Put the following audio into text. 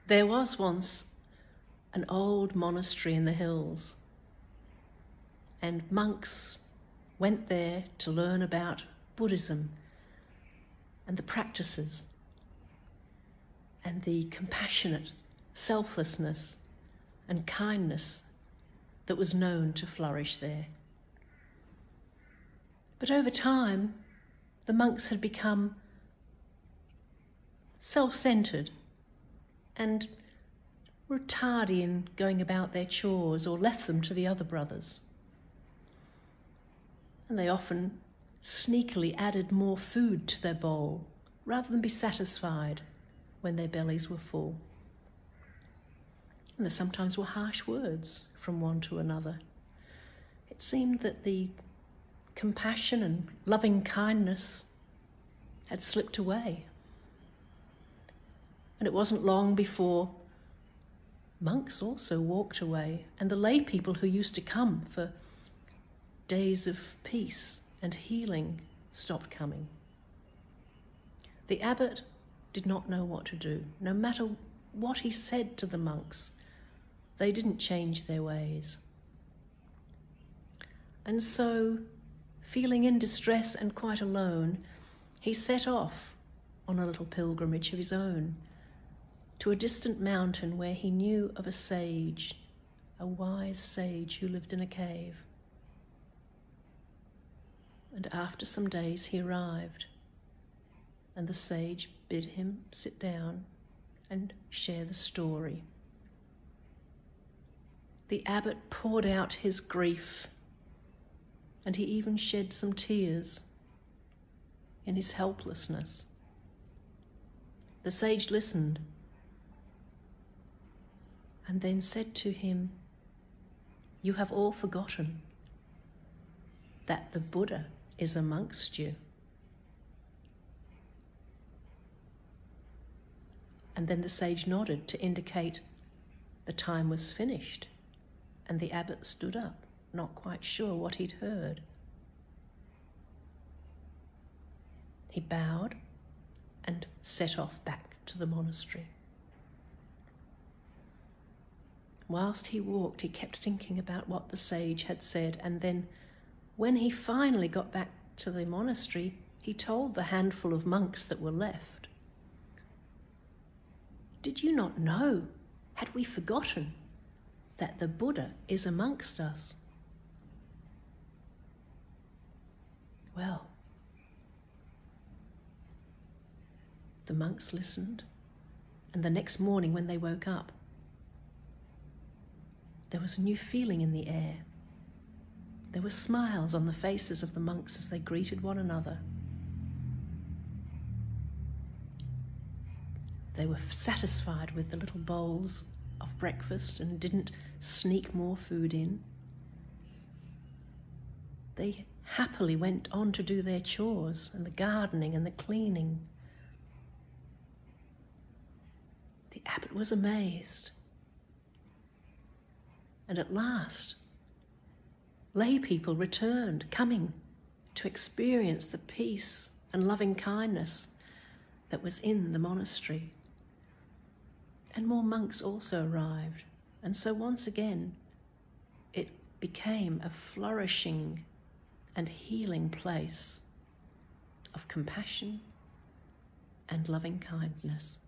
There was once an old monastery in the hills, and monks went there to learn about Buddhism and the practices and the compassionate selflessness and kindness that was known to flourish there. But over time, the monks had become self-centred and were tardy in going about their chores or left them to the other brothers. And they often sneakily added more food to their bowl rather than be satisfied when their bellies were full. And there sometimes were harsh words from one to another. It seemed that the compassion and loving kindness had slipped away. And it wasn't long before monks also walked away, and the lay people who used to come for days of peace and healing stopped coming. The abbot did not know what to do. No matter what he said to the monks, they didn't change their ways. And so, feeling in distress and quite alone, he set off on a little pilgrimage of his own to a distant mountain where he knew of a sage, a wise sage who lived in a cave. And after some days he arrived, and the sage bid him sit down and share the story. The abbot poured out his grief, and he even shed some tears in his helplessness. The sage listened and then said to him, "You have all forgotten that the Buddha is amongst you." And then the sage nodded to indicate the time was finished, and the abbot stood up, not quite sure what he'd heard. He bowed and set off back to the monastery. Whilst he walked, he kept thinking about what the sage had said, and then when he finally got back to the monastery, he told the handful of monks that were left, "Did you not know, had we forgotten, that the Buddha is amongst us?" Well, the monks listened, and the next morning when they woke up, there was a new feeling in the air. There were smiles on the faces of the monks as they greeted one another. They were satisfied with the little bowls of breakfast and didn't sneak more food in. They happily went on to do their chores and the gardening and the cleaning. The abbot was amazed. And at last, lay people returned, coming to experience the peace and loving kindness that was in the monastery. And more monks also arrived. And so once again, it became a flourishing and healing place of compassion and loving kindness.